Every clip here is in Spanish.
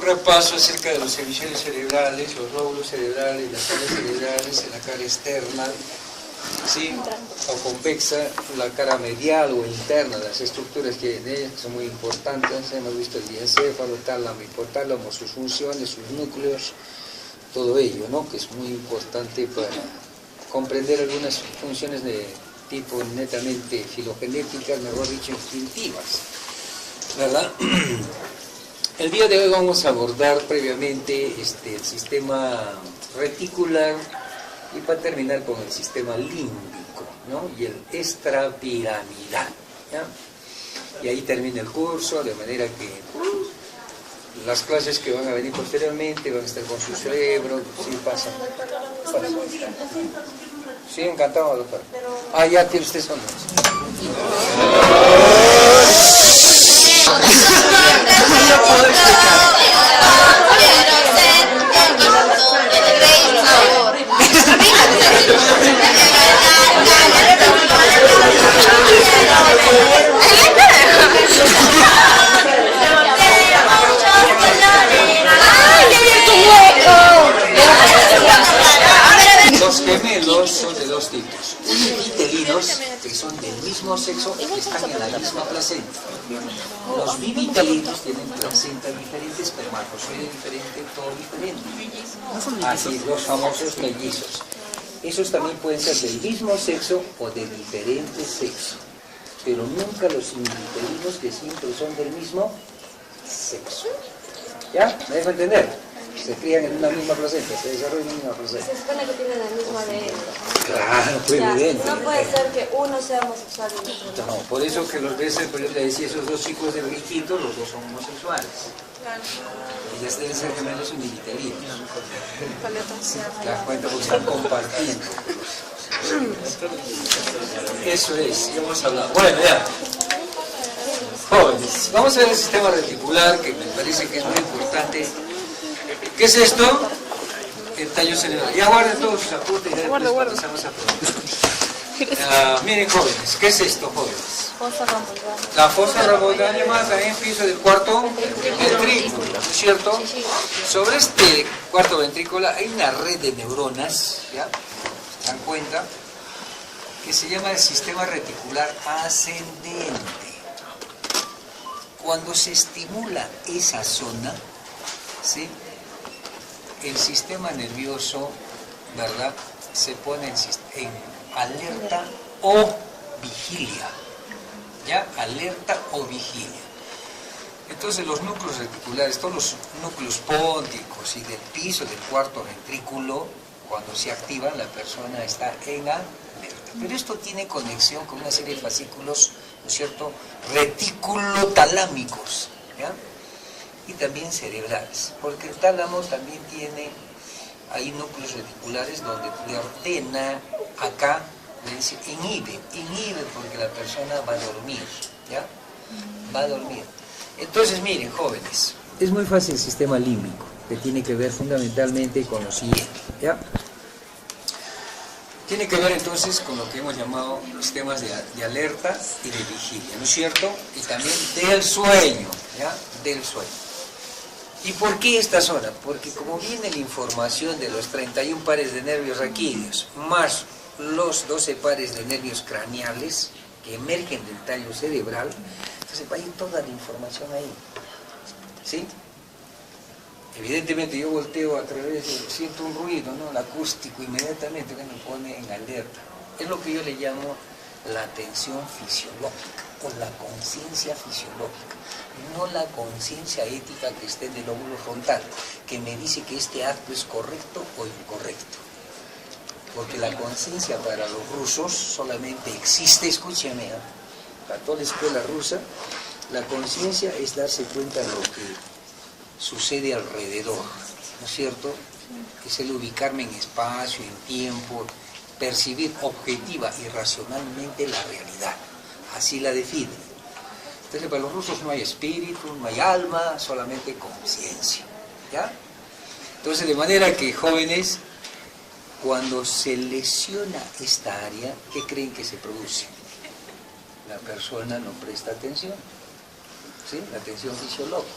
repaso acerca de los hemisferios cerebrales, los lóbulos cerebrales, las áreas cerebrales, la cara externa, ¿sí? O convexa, la cara medial o interna, las estructuras que hay en ella, que son muy importantes. Hemos visto el diencéfalo, tálamo, hipotálamo, sus funciones, sus núcleos, todo ello, ¿no? Que es muy importante para comprender algunas funciones de tipo netamente filogenéticas, mejor dicho, instintivas, ¿verdad? El día de hoy vamos a abordar previamente el sistema reticular y para terminar con el sistema límbico, ¿no? Y el extrapiramidal, ¿ya? Y ahí termina el curso, de manera que las clases que van a venir posteriormente van a estar con su cerebro, sí, pasa. Sí, encantado, doctor. Ah, ya tiene usted son. Los gemelos son de dos tipos, bivitelinos, que son del mismo sexo y que están en la misma placenta. Los bivitelinos tienen placenta diferente, espermatozoide diferente, todo diferente. Así, los famosos mellizos. Esos también pueden ser del mismo sexo o de diferente sexo, pero nunca los bivitelinos que siempre son del mismo sexo. ¿Ya? ¿Me dejo entender? Se crían en una misma placenta, se desarrollan en una misma placenta. Se supone que tienen el mismo ADN. Claro, fue evidente. No puede ser que uno sea homosexual y el otro no. No, por eso que los veces, por ejemplo, le decía, esos dos chicos de distintos, los dos son homosexuales. Ellas deben ser gemelos y militarinos. ¿Te das cuenta? Porque están compartiendo. Eso es, ya hemos hablado. Bueno, ya. Jóvenes, vamos a ver el sistema reticular, que me parece que es muy importante. ¿Qué es esto? El tallo cerebral. Ya guarden todos sus apuntes y después pasamos a preguntar. Miren, jóvenes, ¿qué es esto, jóvenes? Fosa rambuncana. La fosa rambuncana más también pienso del cuarto ventrículo, ¿no es cierto? Sobre este cuarto ventrículo hay una red de neuronas, ¿ya? ¿Se dan cuenta? Que se llama el sistema reticular ascendente. Cuando se estimula esa zona, ¿sí?, el sistema nervioso, ¿verdad?, se pone en alerta o vigilia, ¿ya? Alerta o vigilia. Entonces los núcleos reticulares, todos los núcleos pónticos y del piso del cuarto ventrículo, cuando se activan, la persona está en alerta. Pero esto tiene conexión con una serie de fascículos, ¿no es cierto?, reticulotalámicos, ¿ya?, y también cerebrales, porque el tálamo también tiene ahí núcleos reticulares donde le ordena acá, le dice inhibe porque la persona va a dormir, ¿ya? Va a dormir. Entonces miren, jóvenes, es muy fácil el sistema límbico, que tiene que ver fundamentalmente con lo siguiente, ¿ya? Tiene que ver entonces con lo que hemos llamado sistemas de alerta y de vigilia, ¿no es cierto? Y también del sueño, ¿ya? Del sueño. ¿Y por qué esta zona? Porque como viene la información de los 31 pares de nervios raquídeos, más los 12 pares de nervios craneales que emergen del tallo cerebral, entonces va a ir toda la información ahí, ¿sí? Evidentemente yo volteo a través, siento un ruido, ¿no?, el acústico, inmediatamente que me pone en alerta. Es lo que yo le llamo la atención fisiológica o la conciencia fisiológica, no la conciencia ética que esté en el lóbulo frontal, que me dice que este acto es correcto o incorrecto. Porque la conciencia para los rusos solamente existe, escúcheme, para toda la escuela rusa, la conciencia es darse cuenta de lo que sucede alrededor, ¿no es cierto? Es el ubicarme en espacio, en tiempo, percibir objetiva y racionalmente la realidad. Así la definen. Entonces para los rusos no hay espíritu, no hay alma, solamente conciencia, ¿ya? Entonces de manera que, jóvenes, cuando se lesiona esta área, ¿qué creen que se produce? La persona no presta atención, ¿sí? La atención fisiológica.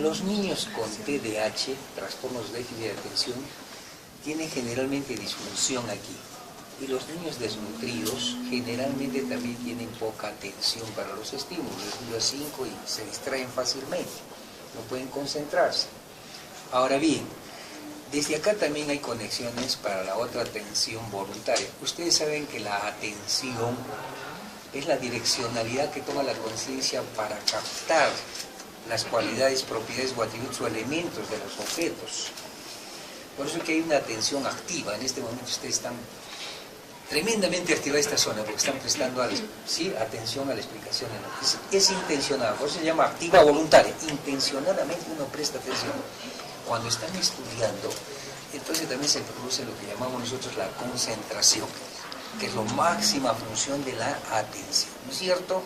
Los niños con TDAH, trastornos de déficit de atención, tienen generalmente disfunción aquí. Y los niños desnutridos generalmente también tienen poca atención para los estímulos, les 5 y se distraen fácilmente, no pueden concentrarse. Ahora bien, desde acá también hay conexiones para la otra atención voluntaria. Ustedes saben que la atención es la direccionalidad que toma la conciencia para captar las cualidades, propiedades o atributos o elementos de los objetos. Por eso es que hay una atención activa. En este momento ustedes están tremendamente activada esta zona porque están prestando atención a la explicación. Es intencionado, por eso se llama activa voluntaria. Intencionadamente uno presta atención. Cuando están estudiando, entonces también se produce lo que llamamos nosotros la concentración, que es la máxima función de la atención, ¿no es cierto?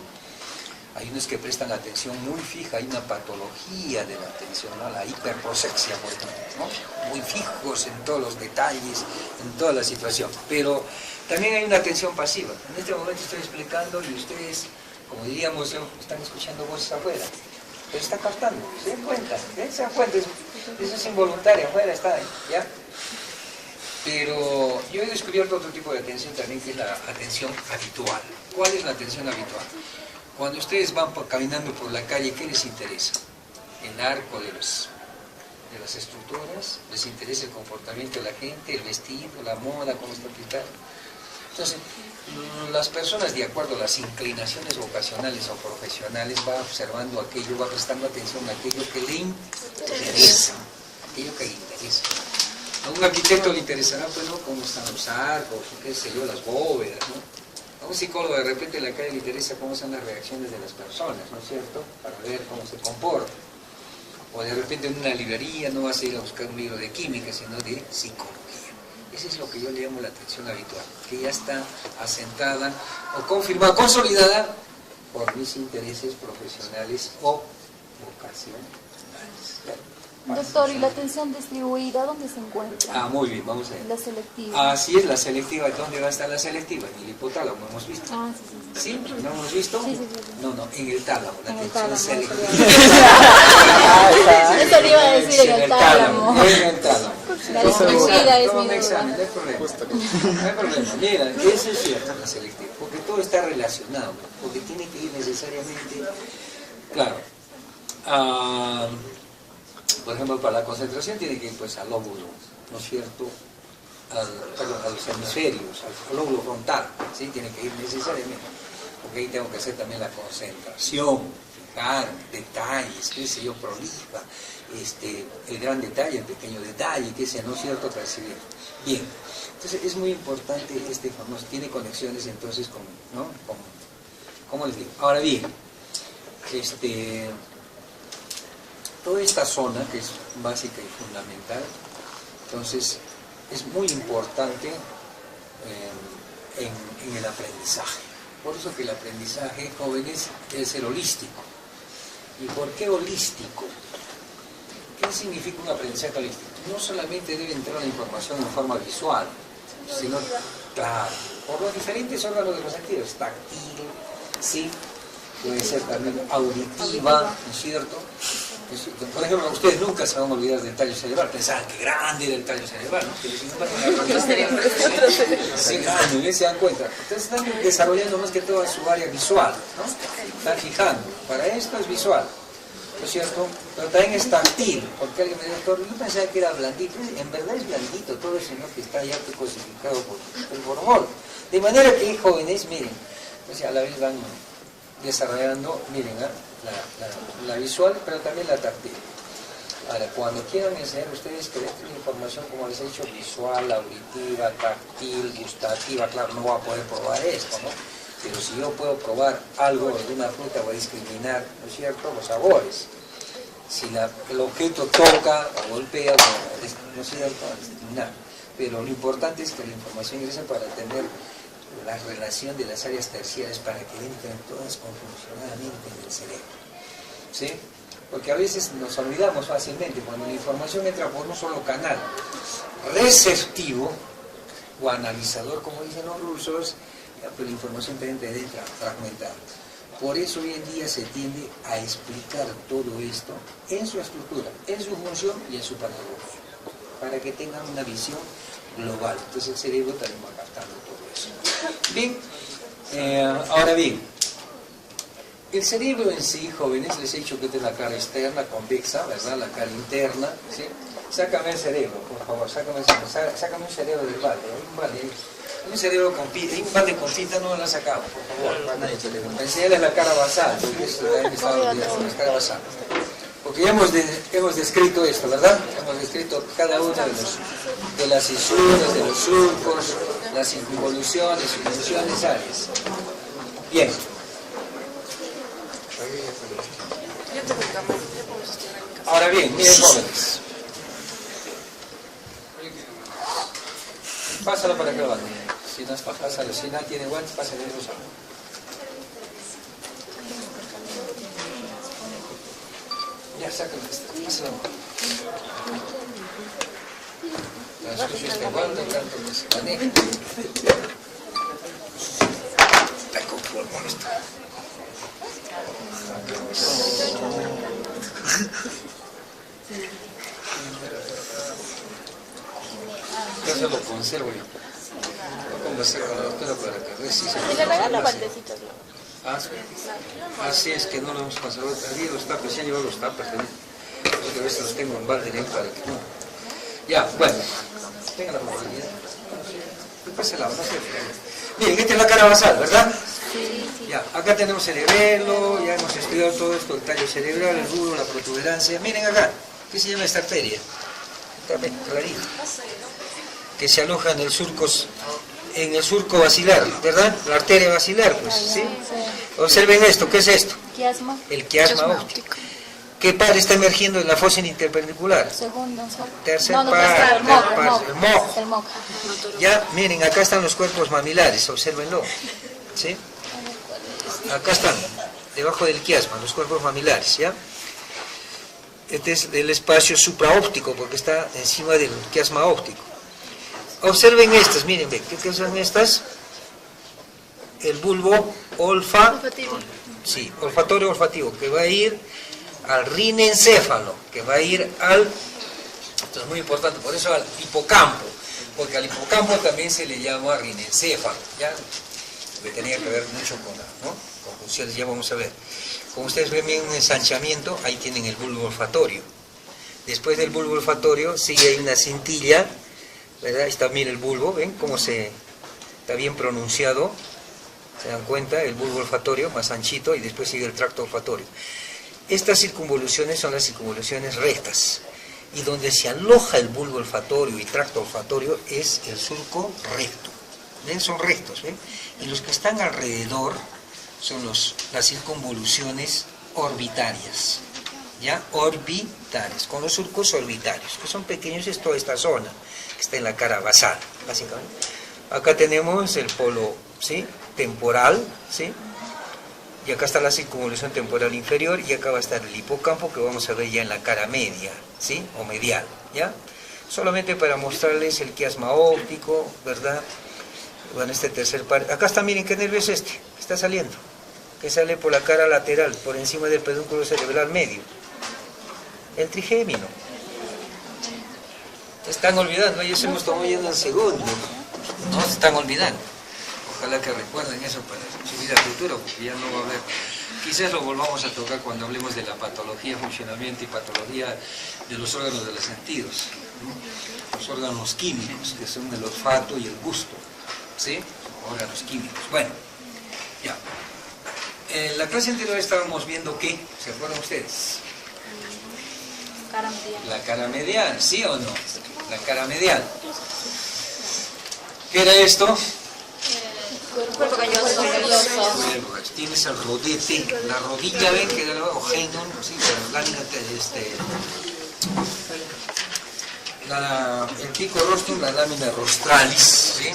Hay unos que prestan atención muy fija, hay una patología de la atención, ¿no? La hiperprosexia, por ejemplo, ¿no? Muy fijos en todos los detalles, en toda la situación. Pero también hay una atención pasiva. En este momento estoy explicando y ustedes, como diríamos, están escuchando voces afuera. Pero está captando, ¿se dan cuenta? ¿Se dan cuenta? Eso es involuntario, afuera está, ¿ya? Pero yo he descubierto otro tipo de atención también, que es la atención habitual. ¿Cuál es la atención habitual? Cuando ustedes van caminando por la calle, ¿qué les interesa? El arco de las estructuras, les interesa el comportamiento de la gente, el vestido, la moda, cómo está pintada. Entonces, las personas, de acuerdo a las inclinaciones vocacionales o profesionales, va observando aquello, va prestando atención a aquello que le interesa, aquello que le interesa. A un arquitecto le interesará, pues, ¿no?, cómo están los arcos, qué sé yo, las bóvedas, ¿no? A un psicólogo de repente en la calle le interesa cómo son las reacciones de las personas, ¿no es cierto?, para ver cómo se comporta. O de repente en una librería no vas a ir a buscar un libro de química, sino de psicología. Eso es lo que yo le llamo la atención habitual, que ya está asentada o confirmada, consolidada por mis intereses profesionales o vocacionales. Doctor, ¿y la atención distribuida dónde se encuentra? Muy bien, vamos a ver. La selectiva. Así es, la selectiva. ¿Dónde va a estar la selectiva? En el hipotálamo, hemos visto. Sí. ¿Sí? ¿No hemos visto? Sí. No, en el tálamo, la atención selectiva. Eso le iba a decir, en el tálamo. En el tálamo. La distribuida es Toma mi un examen, no duda. hay problema. No hay problema. Mira, eso es cierto, la selectiva. Porque todo está relacionado. Porque tiene que ir necesariamente, claro, por ejemplo, para la concentración tiene que ir, pues, al lóbulo, ¿no es cierto?, a los hemisferios, al lóbulo frontal, ¿sí? Tiene que ir necesariamente, porque ahí tengo que hacer también la concentración, fijar detalles, qué sé yo, prolija, el gran detalle, el pequeño detalle, qué sé, ¿no es cierto?, percibir. Bien, entonces es muy importante famoso, tiene conexiones entonces con, ¿no?, ¿cómo les digo? Ahora bien, toda esta zona, que es básica y fundamental, entonces es muy importante en el aprendizaje. Por eso que el aprendizaje, jóvenes, debe ser holístico. ¿Y por qué holístico? ¿Qué significa un aprendizaje holístico? No solamente debe entrar la información en forma visual, sino, claro, por los diferentes órganos de los sentidos, táctil, sí, puede ser también auditiva, ¿no es cierto? Por ejemplo, ustedes nunca se van a olvidar del tallo cerebral, pensaban que grande era el tallo cerebral, ¿no? Pero sin embargo, se dan cuenta. Entonces están desarrollando más que todo su área visual, ¿no? Están fijando, para esto es visual, ¿no es cierto? Pero también es táctil, porque alguien me dijo, doctor, yo pensaba que era blandito, en verdad es blandito todo eso, ¿no?, que está ya cosificado por el formol. De manera que, jóvenes, miren, pues a la vez van desarrollando, miren, la visual, pero también la táctil. Ahora, cuando quieran enseñar ustedes que esta información, como les he dicho, visual, auditiva, táctil, gustativa, claro, no voy a poder probar esto, ¿no? Pero si yo puedo probar algo de una fruta, voy a discriminar, ¿no es cierto?, los sabores. Si el objeto toca o golpea, no es cierto, a discriminar. Pero lo importante es que la información ingrese para tener la relación de las áreas terciarias para que entren todas confuncionadamente en el cerebro, ¿sí? Porque a veces nos olvidamos fácilmente cuando la información entra por un solo canal receptivo o analizador, como dicen los rusos, pero la información entra fragmentada. Por eso hoy en día se tiende a explicar todo esto en su estructura, en su función y en su patología, para que tengan una visión global. Entonces el cerebro también va captando todo eso. Bien, ahora bien, el cerebro en sí, jóvenes, les he dicho que tiene la cara externa, convexa, ¿verdad? La cara interna, ¿sí? Sácame el cerebro, por favor, sácame un cerebro del balde, un cerebro con pita, un balde con pita no lo ha sacado, por favor, para nadie te pregunta. Enseñarles la cara basal, porque eso también estaba olvidando, la cara basal. Porque ya hemos descrito esto, ¿verdad? Hemos descrito cada una de las cisuras, de los surcos, las circunvoluciones, funciones, áreas. Bien. Ahora bien, miren jóvenes. Pásalo para que lo hagan. Si no es para pasarlo, si nadie tiene guantes, pásale los ojos. Ya, sácalo, pásalo. La escucho este guante, tanto que se maneja. Ay, con pulmón está. Yo se lo conservo yo. Lo conversé con la doctora para que resista. Se le regala baldecitos. Así es que no lo hemos pasado. Allí los tapas, ya llevo los tapas también. Porque a veces los tengo en balde para que no. Ya, bueno. Tenga la movilidad. Después se lava, no sé. Miren, esta es la cara basal, ¿verdad? Sí. Ya, acá tenemos cerebelo, ya hemos estudiado todo esto, el tallo cerebral, el bulbo, la protuberancia. Miren acá, ¿qué se llama esta arteria? Está bien clarito. Que se aloja en el surco basilar, ¿verdad? La arteria basilar, pues, ¿sí? Observen esto, ¿qué es esto? Quiasma. El quiasma óptico. ¿Qué par está emergiendo en la fosa interperpendicular? Segundo. Tercer No, par, el moco. el moco. Ya, miren, acá están los cuerpos mamilares, obsérvenlo. ¿Sí? Acá están, debajo del quiasma, los cuerpos mamilares, ¿ya? Este es el espacio supraóptico, porque está encima del quiasma óptico. Observen estas, miren, ¿qué son estas? El bulbo olfativo. Sí, olfatorio olfativo, que va a ir al rinencéfalo, que va a ir esto es muy importante, por eso al hipocampo, porque al hipocampo también se le llama rinencéfalo, ¿ya? Que tenía que ver mucho con con funciones, ya vamos a ver. Como ustedes ven bien un ensanchamiento, ahí tienen el bulbo olfatorio. Después del bulbo olfatorio sigue ahí una cintilla, ¿verdad? Ahí está, miren el bulbo, ¿ven cómo está bien pronunciado? ¿Se dan cuenta? El bulbo olfatorio más anchito y después sigue el tracto olfatorio. Estas circunvoluciones son las circunvoluciones rectas y donde se aloja el bulbo olfatorio y tracto olfatorio es el surco recto. ¿Ven? Son rectos, ¿ven? Y los que están alrededor son las circunvoluciones orbitarias, ¿ya? Orbitarias, con los surcos orbitarios, que son pequeños, es toda esta zona, que está en la cara basal, básicamente. Acá tenemos el polo, ¿sí? Temporal, ¿sí? Y acá está la circunvolución temporal inferior, y acá va a estar el hipocampo, que vamos a ver ya en la cara media, ¿sí? O medial, ¿ya? Solamente para mostrarles el quiasma óptico, ¿verdad? Bueno, este tercer par. Acá está, miren qué nervio es este, que está saliendo, que sale por la cara lateral, por encima del pedúnculo cerebral medio. El trigémino. Se están olvidando, ellos hemos tomado ya en el segundo. No se están olvidando. Ojalá que recuerden eso para su vida futura, porque ya no va a haber. Quizás lo volvamos a tocar cuando hablemos de la patología, funcionamiento y patología de los órganos de los sentidos, ¿no? Los órganos químicos, que son el olfato y el gusto, ¿sí? Órganos químicos. Bueno, ya. En la clase anterior estábamos viendo ¿qué? ¿Se acuerdan ustedes? Cara medial. La cara medial, ¿sí o no? La cara medial. ¿Qué era esto? Cuerpo calloso. Tienes el rodete, la rodilla, ven que era ojeno, ¿sí? La lámina, el pico rostrum, la lámina rostralis, ¿sí?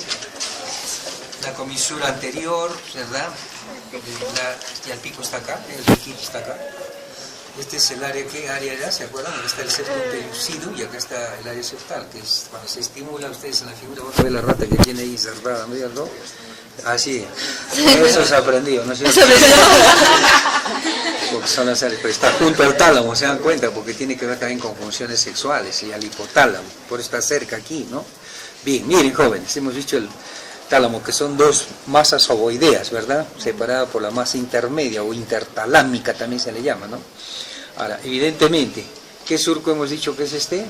La comisura anterior, ¿verdad? Ya el pico está acá, el piquito está acá. Este es el área, ¿qué área era? ¿Se acuerdan? Acá está el septo pellucidum y acá está el área septal, que es cuando se estimula, ustedes en la figura, van a ver la rata que tiene ahí cerrada, ¿no? Así, eso se ha aprendido, ¿no es cierto? Porque son las áreas, pero está junto al tálamo, se dan cuenta, porque tiene que ver también con funciones sexuales y al hipotálamo, por eso está cerca aquí, ¿no? Bien, miren jóvenes, hemos dicho el tálamo, que son dos masas ovoideas, ¿verdad? Separada por la masa intermedia o intertalámica también se le llama, ¿no? Ahora, evidentemente, ¿qué surco hemos dicho que es este?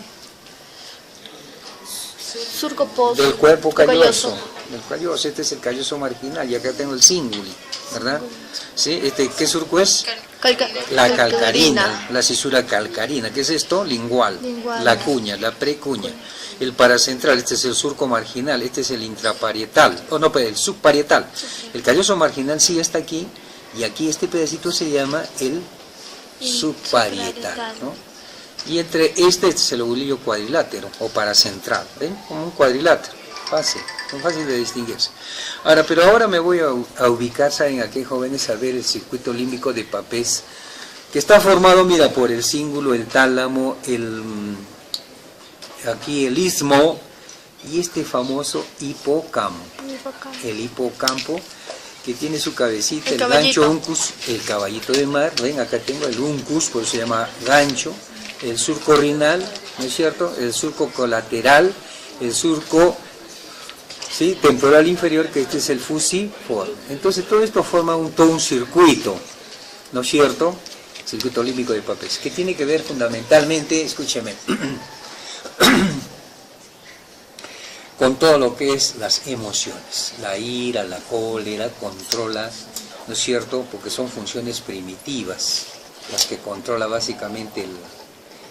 Surco post. Del cuerpo calloso. Del calloso, este es el calloso marginal, y acá tengo el cinguli, ¿verdad? ¿Sí? ¿Qué surco es? La calcarina, la cisura calcarina. ¿Qué es esto? Lingual. La cuña, la precuña. El paracentral, este es el surco marginal, este es el intraparietal, el subparietal. El calloso marginal sí está aquí, y aquí este pedacito se llama el subparietal, ¿no? Y entre este es el lobulillo cuadrilátero o paracentral, ¿ven? Como un cuadrilátero, fácil, son fáciles de distinguirse. Pero ahora me voy a ubicar, ¿saben a qué, jóvenes? A ver el circuito límbico de Papez, que está formado, mira, por el cíngulo, el tálamo, aquí el istmo y este famoso hipocampo. El hipocampo, que tiene su cabecita, el gancho uncus, el caballito de mar, ven, acá tengo el uncus, por eso se llama gancho, el surco renal, ¿no es cierto? El surco colateral, el surco, ¿sí?, temporal inferior, que este es el fusiforme. Entonces todo esto forma todo un circuito, ¿no es cierto? Circuito límbico de Papez, que tiene que ver fundamentalmente, escúcheme, con todo lo que es las emociones, la ira, la cólera, controla, ¿no es cierto?, porque son funciones primitivas, las que controla básicamente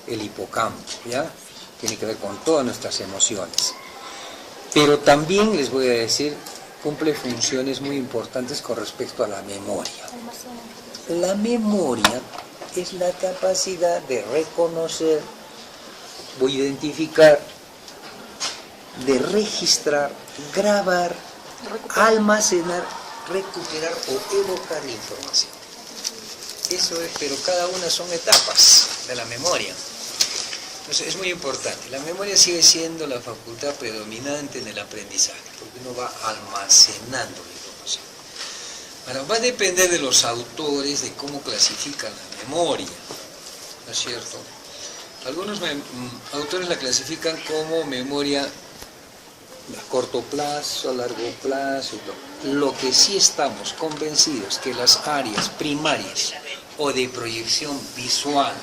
el hipocampo, ¿ya? Tiene que ver con todas nuestras emociones. Pero también, les voy a decir, cumple funciones muy importantes con respecto a la memoria. La memoria es la capacidad de reconocer, voy a identificar, de registrar, grabar, almacenar, recuperar o evocar la información. Eso es, pero cada una son etapas de la memoria. Entonces es muy importante. La memoria sigue siendo la facultad predominante en el aprendizaje, porque uno va almacenando la información. Ahora, va a depender de los autores, de cómo clasifican la memoria, ¿no es cierto? Algunos autores la clasifican como memoria a corto plazo, a largo plazo y todo. Lo que sí estamos convencidos que las áreas primarias o de proyección visual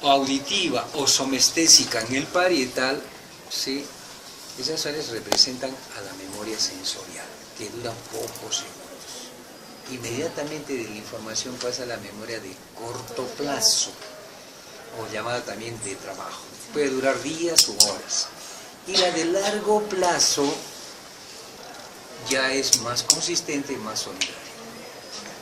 o auditiva o somestésica en el parietal, ¿sí?, esas áreas representan a la memoria sensorial, que dura pocos segundos. Inmediatamente de la información pasa a la memoria de corto plazo, o llamada también de trabajo. Puede durar días u horas. Y la de largo plazo ya es más consistente y más solidaria.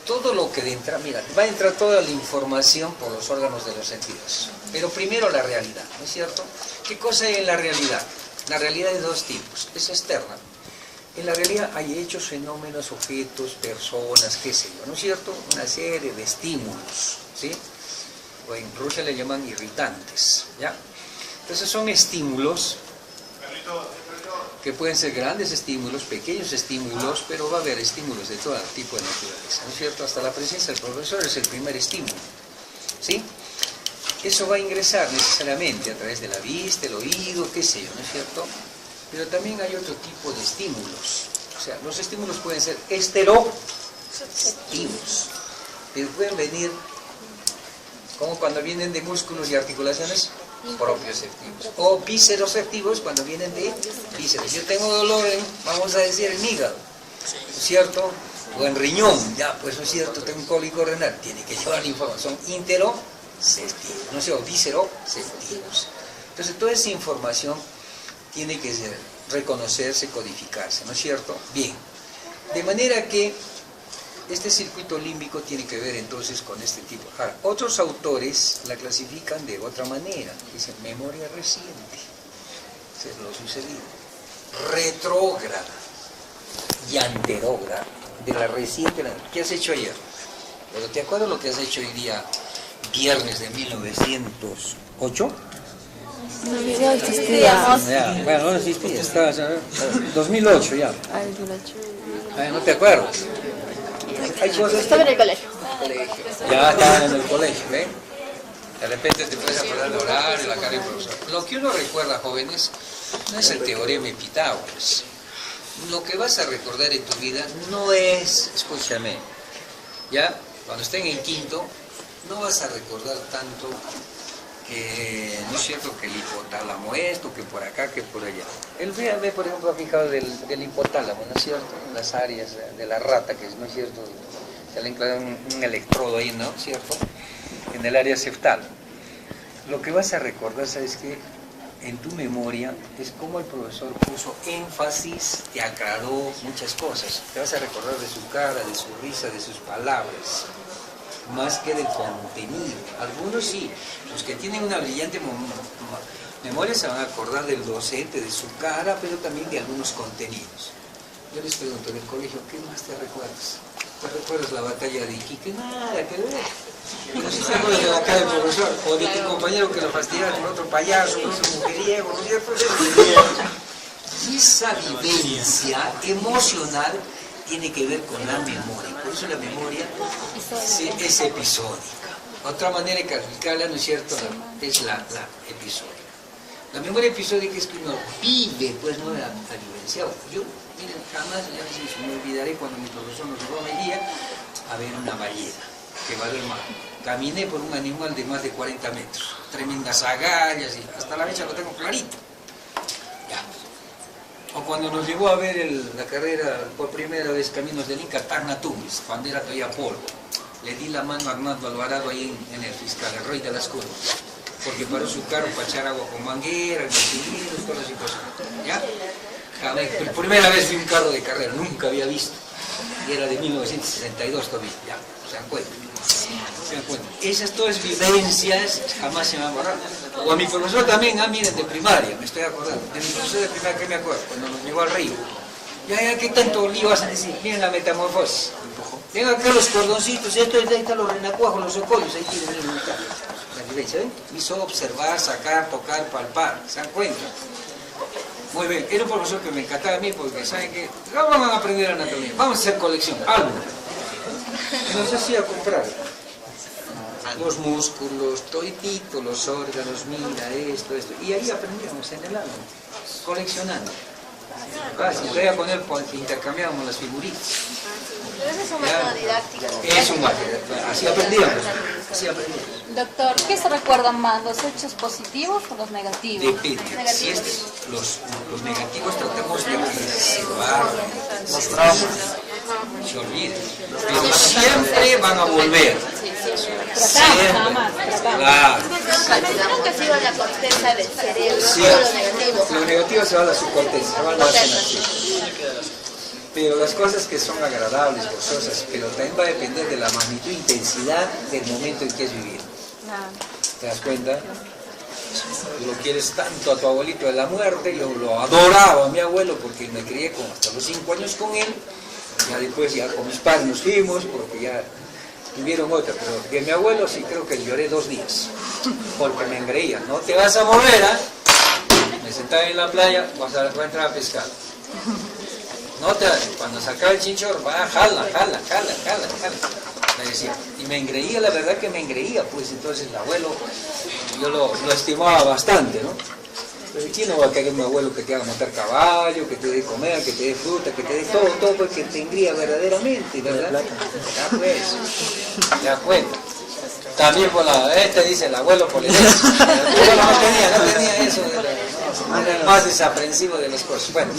Todo lo que entra, mira, va a entrar toda la información por los órganos de los sentidos. Pero primero la realidad, ¿no es cierto? ¿Qué cosa hay en la realidad? La realidad es de dos tipos, es externa. En la realidad hay hechos, fenómenos, objetos, personas, qué sé yo, ¿no es cierto? Una serie de estímulos, ¿sí? O en Rusia le llaman irritantes, ¿ya? Entonces son estímulos que pueden ser grandes estímulos, pequeños estímulos, pero va a haber estímulos de todo tipo de naturaleza, ¿no es cierto? Hasta la presencia del profesor es el primer estímulo, ¿sí? Eso va a ingresar necesariamente a través de la vista, el oído, qué sé yo, ¿no es cierto? Pero también hay otro tipo de estímulos, o sea, los estímulos pueden ser estereoactivos, pero pueden venir, como cuando vienen de músculos y articulaciones, propioceptivos, o visceroceptivos cuando vienen de vísceras. Yo tengo dolor en, vamos a decir, en hígado, ¿no es cierto? O en riñón, ya, pues no es cierto, tengo un cólico renal, tiene que llevar la información. Son interoceptivos, no sé, o visceroceptivos. Entonces toda esa información tiene que reconocerse, codificarse, ¿no es cierto? Bien, de manera que este circuito límbico tiene que ver entonces con este tipo. Ahora, otros autores la clasifican de otra manera, dicen memoria reciente, eso es lo sucedido, retrógrada y anterógrada, de la reciente. ¿Qué has hecho ayer? Pero ¿te acuerdas lo que has hecho hoy día, viernes de 1908? No, ya existíamos. Ya, bueno, no existía, estaba 2008 ya. Ah, el 2008. No te acuerdas. Hay cosas Estaba en el colegio. ya estaban en el colegio, ¿eh? De repente te puedes acordar del horario, la cara del profesor. Lo que uno recuerda, jóvenes, no es el teorema de Pitágoras. Lo que vas a recordar en tu vida no es, escúchame, ya, cuando estén en quinto, no vas a recordar tanto que, no es cierto, que el hipotálamo esto, que por acá, que por allá. El ve, por ejemplo, ha fijado del hipotálamo, ¿no es cierto? En las áreas de la rata, que es, ¿no es cierto? Se le enclava un electrodo ahí, ¿no es cierto? En el área septal. Lo que vas a recordar, ¿sabes qué? En tu memoria es como el profesor puso énfasis, te aclaró muchas cosas. Te vas a recordar de su cara, de su risa, de sus palabras, más que del contenido. Algunos sí, los que tienen una brillante memoria se van a acordar del docente, de su cara, pero también de algunos contenidos. Yo les pregunto, del colegio, ¿qué más te recuerdas? ¿Te recuerdas la batalla de Iquique? Nada que ver. No sé si te acuerdas de la cara del profesor, o de tu compañero que lo fastidiaba con otro payaso, con otro mujeriego, ¿no es cierto? Esa vivencia emocional tiene que ver con la memoria. Por eso la memoria es episódica. Otra manera de calificarla, ¿no es cierto?, es la episódica. La memoria episódica es que uno vive, pues no la vivencia. Yo, miren, jamás me olvidaré cuando mi profesor nos llevó a día a ver una ballena que va del mar. Caminé por un animal de más de 40 metros, tremendas agallas, y hasta la fecha lo tengo clarito. Ya. O cuando nos llevó a ver la carrera por primera vez Caminos del Inca, Tarnatumes, cuando era todavía polvo. Le di la mano a Arnaldo Alvarado ahí en el fiscal, el rey de las curvas, porque paró su carro para echar agua con manguera, con todas las cosas. ¿Ya? Por primera vez vi un carro de carrera, nunca había visto. Y era de 1962 todavía, ya, se dan cuenta. Se dan cuenta. Esas todas vivencias jamás se me van a borrar. O a mi profesor también, miren, de primaria, me estoy acordando. De mi profesor de primaria, ¿qué me acuerdo? Cuando nos llevó al río. Ya, ¿qué tanto lío vas a decir? Miren la metamorfosis. Ven acá los cordoncitos, ahí están los renacuajos, los ocollos, ahí tienen la vivencia, ¿ven? Me hizo observar, sacar, tocar, palpar, ¿se dan cuenta? Muy bien, era un profesor que me encantaba a mí porque, ¿saben qué? Vamos a aprender anatomía, vamos a hacer colección, álbum. Y nos hacía comprar los músculos, toditito, los órganos, mira esto. Y ahí aprendíamos en el álbum, coleccionando. Todavía con él intercambiábamos las figuritas. Pero ese es un método didáctico. Es un método, así aprendíamos. Doctor, ¿qué se recuerdan más, los hechos positivos o los negativos? Depende. Si los negativos tratamos de reservar los traumas, se olviden. Pero siempre van a volver. Claro. Creo que ha sido la corteza del cerebro, Sí, todo lo negativo. lo negativo se va a la subcorteza, se va a la así. Pero las cosas que son agradables, gozosas, pero también va a depender de la magnitud e intensidad del momento en que has vivido. ¿Te das cuenta? Tú lo quieres tanto a tu abuelito de la muerte, yo lo adoraba a mi abuelo porque me crié hasta los 5 años con él. Ya después ya con mis padres nos fuimos porque ya tuvieron otra, pero de mi abuelo sí creo que lloré 2 días porque me engreía. No te vas a mover, ¿ah? Me sentaba en la playa, vas a entrar a pescar. No te, cuando sacaba el chinchorro, va, jala. Me decía, y me engreía, la verdad que me engreía, pues entonces el abuelo, yo lo estimaba bastante, ¿no? Pero ¿quién no va a querer un abuelo que te haga montar caballo, que te dé comer, que te dé fruta, que te dé todo, pues que te engría verdaderamente, ¿verdad? Ya pues. También por dice el abuelo por el herencia. El abuelo no tenía eso, era más desaprensivo de las cosas. Bueno,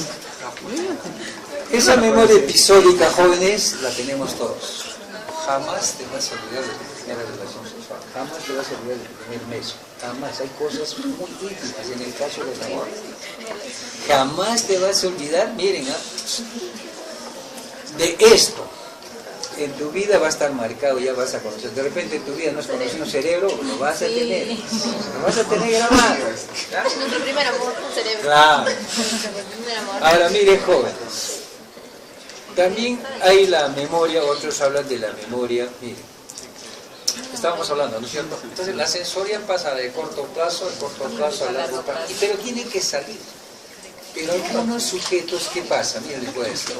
esa memoria episódica, jóvenes, la tenemos todos. Jamás te vas a olvidar de tu primera relación sexual, jamás te vas a olvidar de tu primer beso, jamás. Hay cosas muy íntimas en el caso del amor. Jamás te vas a olvidar, miren, de esto. En tu vida va a estar marcado, ya vas a conocer. De repente en tu vida no has conocido un cerebro, lo vas a tener. Lo vas a tener grabado. Nuestro primer amor, un cerebro. Claro. Nuestro primer amor. Ahora miren, jóvenes. También hay la memoria, otros hablan de la memoria, miren, Estamos hablando, ¿no es cierto? Entonces la sensorial pasa de corto plazo a largo plazo, pero tiene que salir. Pero algunos sujetos, ¿qué pasa? Miren, les voy a decir.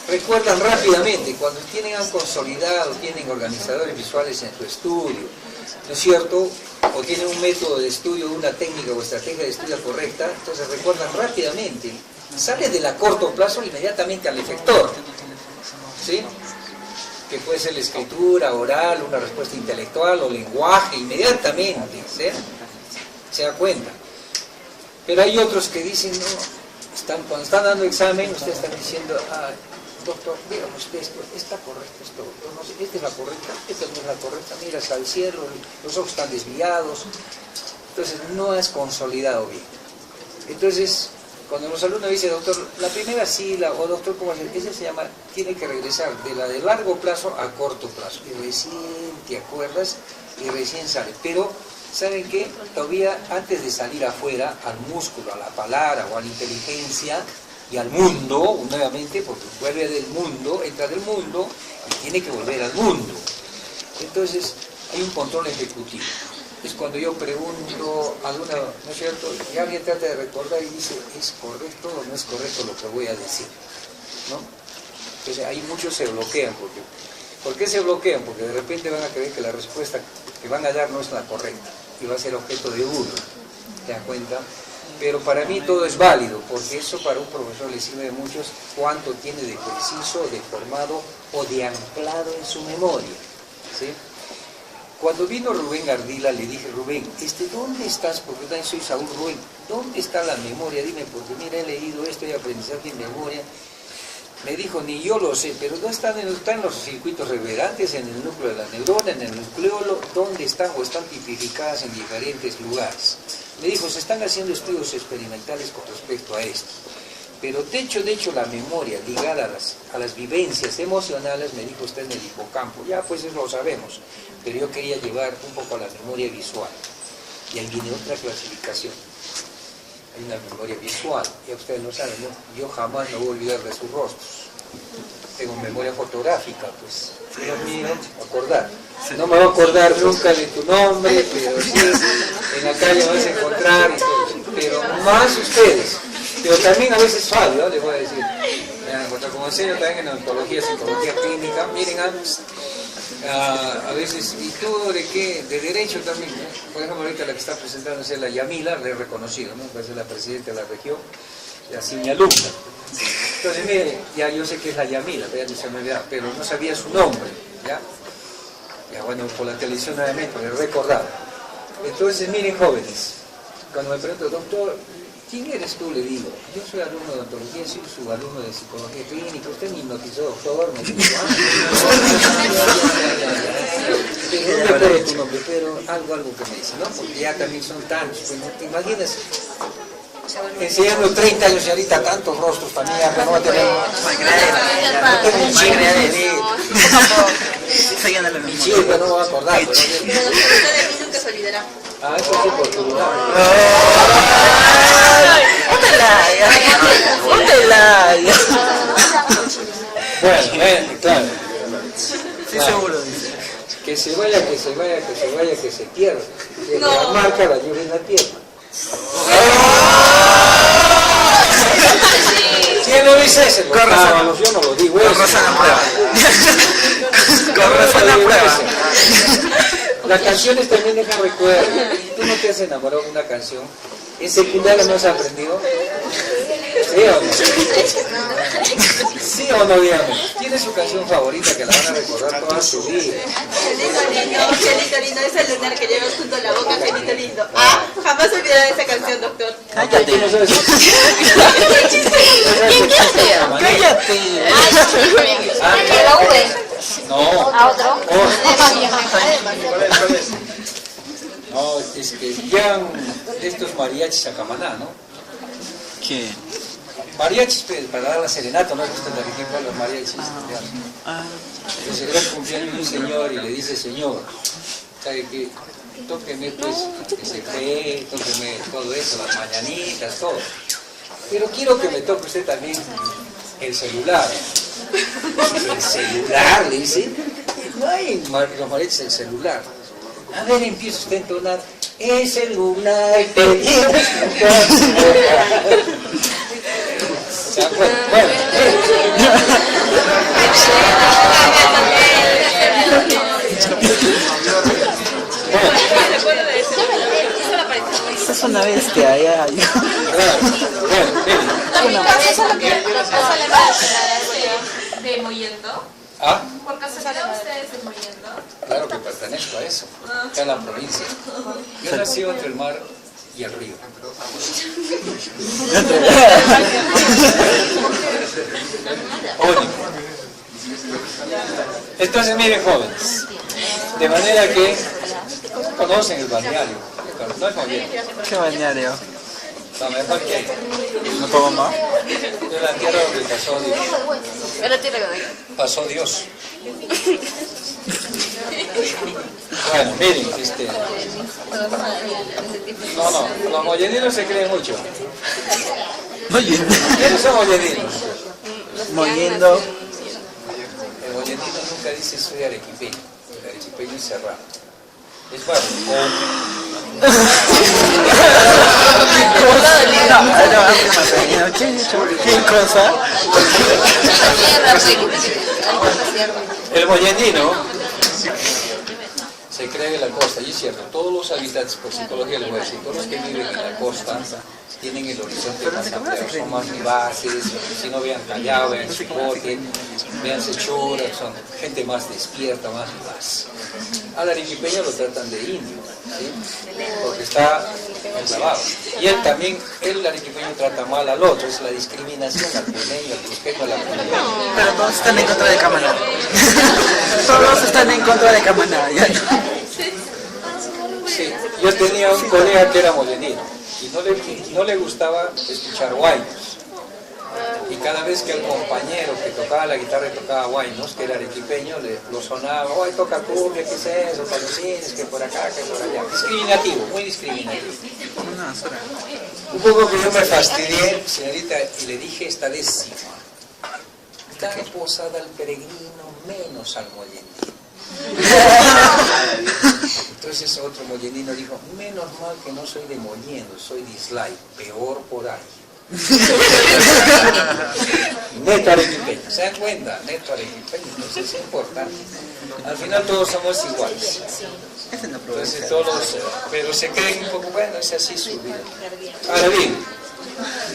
Recuerdan rápidamente, cuando han consolidado, tienen organizadores visuales en su estudio, ¿no es cierto? O tienen un método de estudio, una técnica o estrategia de estudio correcta, entonces recuerdan rápidamente. Sale de la corto plazo inmediatamente al efector, ¿sí? Que puede ser la escritura, oral, una respuesta intelectual o lenguaje, inmediatamente, ¿sí? Se da cuenta. Pero hay otros que dicen, no, cuando están dando examen, ustedes están diciendo, doctor, dígame usted esto, ¿está correcto esto? No sé, ¿esta es la correcta? ¿Esta no es la correcta? Mira, está el cielo, los ojos están desviados. Entonces, no has consolidado bien. Entonces, cuando los alumnos dicen, doctor, la primera sílaba, o doctor, ¿cómo hacer? Ese se llama, tiene que regresar de la de largo plazo a corto plazo. Y recién te acuerdas y recién sale. Pero, ¿saben qué? Todavía antes de salir afuera, al músculo, a la palabra o a la inteligencia y al mundo, nuevamente, porque vuelve del mundo, entra del mundo y tiene que volver al mundo. Entonces, hay un control ejecutivo. Es cuando yo pregunto a alguna, ¿no es cierto? Y alguien trata de recordar y dice, ¿es correcto o no es correcto lo que voy a decir? ¿No? Entonces ahí muchos se bloquean. ¿Por qué se bloquean? Porque de repente van a creer que la respuesta que van a dar no es la correcta y va a ser objeto de burla. ¿Te das cuenta? Pero para mí todo es válido, porque eso para un profesor le sirve de muchos cuánto tiene de preciso, de formado o de anclado en su memoria. ¿Sí? Cuando vino Rubén Ardila, le dije, Rubén, ¿dónde estás? Porque yo también soy Saúl Rubén. ¿Dónde está la memoria? Dime, porque mira, he leído esto y aprendizaje en memoria. Me dijo, ni yo lo sé, pero ¿dónde están los circuitos reverberantes? En el núcleo de la neurona, en el nucleolo, ¿dónde están? O están tipificadas en diferentes lugares. Me dijo, se están haciendo estudios experimentales con respecto a esto. Pero de hecho, la memoria ligada a las vivencias emocionales, me dijo, está en el hipocampo. Ya, pues eso lo sabemos. Pero yo quería llevar un poco a la memoria visual. Y ahí viene otra clasificación. Hay una memoria visual. Ya ustedes lo saben, ¿no? Yo jamás me voy a olvidar de sus rostros. Tengo memoria fotográfica, pues. Dios mío, acordar. No me voy a acordar nunca de tu nombre, pero sí, en la calle vas a encontrar, y todo, pero más ustedes. Pero también a veces fallo, ¿no? Les voy a decir. Como enseño también en ontología, psicología clínica, miren, a veces, ¿y tú de qué? De derecho también, ¿no? Por ejemplo, ahorita la que está presentándose es la Yamila, la he reconocido, ¿no? Va a ser la presidenta de la región, así mi alumna. Entonces, mire, ya yo sé que es la Yamila, ya no se me olvidaba, pero no sabía su nombre, ¿ya? Ya bueno, por la televisión nuevamente, me recordaba. Entonces, miren, jóvenes, cuando me pregunto, doctor, ¿quién eres tú? Le digo, yo soy alumno de ontología, soy su alumno de psicología clínica, usted me hipnotizó, doctor, me dijo, no me acuerdo tu nombre, pero algo que me dice, ¿no? Porque ya también son tantos, pues no te imaginas, enseñando 30 años y ahorita tantos rostros también, ya no va a tener mi chico, no me va a acordar. Pero de mí nunca se olvidará. Ah, eso sí, por tu lado. Bueno, claro. Sí, seguro. Que se vaya, que se pierda. Que la marca la lleve en la pierna. ¿Quién lo dice ese? Yo no lo digo. Con razón la prueba. Con razón la prueba. Las canciones también dejan recuerdo. ¿Tú no te has enamorado de una canción? ¿En secundaria no has aprendido? ¿Sí o no? ¿Sí o no, dígame? ¿Tiene su canción favorita que la van a recordar toda su vida? Genito lindo, es el lunar que llevas junto a la boca, genito lindo. Jamás olvidaré de esa canción, doctor. Cállate. ¿Tú no sabes? Cállate. ¿A la V? No. ¿A otro? No, es que llegan estos mariachis a Camaná, ¿no? ¿Qué? Mariachis para dar la serenata, ¿no? Gustan de ejemplo los mariachis. Se celebra el cumpleaños de un señor y le dice, señor, ¿sabe qué? Tóqueme pues, que se cree, tóqueme todo eso, las mañanitas, todo. Pero quiero que me toque usted también el celular. ¿El celular? Le dice. No, no hay los mariachis del celular. A ver, empieza usted a entonar. El celular te tienes ¿se acuerdan? Bueno. Es una bestia, ya. ¿De Mollendo? ¿Ah? ¿Por casualidad ustedes de Mollendo? Claro que pertenezco a eso, acá en la provincia. Yo nací entre el mar y el río. Único. Entonces miren jóvenes, de manera que conocen el balneario, no es Mollendo. ¿Qué balneario? La mejor que hay. ¿No tomo más? De la tierra donde pasó Dios. Pasó Dios. Bueno, miren, no, los molleninos se creen mucho. ¿Quiénes son molleninos? Mollendo. El mollenino nunca dice soy arequipeño. El arequipeño es serrano. Es bueno. ¿Qué cosa? El mollenino se cree en la costa, y es cierto, todos los habitantes, por psicología les voy a decir, todos los que viven en la costa tienen el horizonte más amplio, son más vivaces, si no vean Callao, vean Chicote, vean Sechura, son gente más despierta, más vivaz. Al arequipeño lo tratan de indio, ¿sí? Porque está enclavado. Y él también, el arequipeño trata mal al otro, es la discriminación al puneño, al cusqueño, al apuneño. Pero todos están en contra de Camaná. Todos están en contra de Camaná. Sí, yo tenía un colega que era mollenino y no le gustaba escuchar guaynos. Y cada vez que el compañero que tocaba la guitarra y tocaba guaynos, que era arequipeño, lo sonaba, ¡ay, toca cumbia, qué es eso, palucines, que por acá, que por allá! Discriminativo, muy discriminativo. Un poco que yo me fastidié, señorita, y le dije esta vez sí. Tan posada al peregrino, menos al mollenino. Entonces otro mollenino dijo, menos mal que no soy de Mollendo, soy de Islay, peor por ahí. Neto arequipeño, ¿se dan cuenta? Neto arequipeño, entonces es importante. Al final todos somos iguales. Entonces todos, pero se creen un poco, bueno, es así su vida. Ahora bien,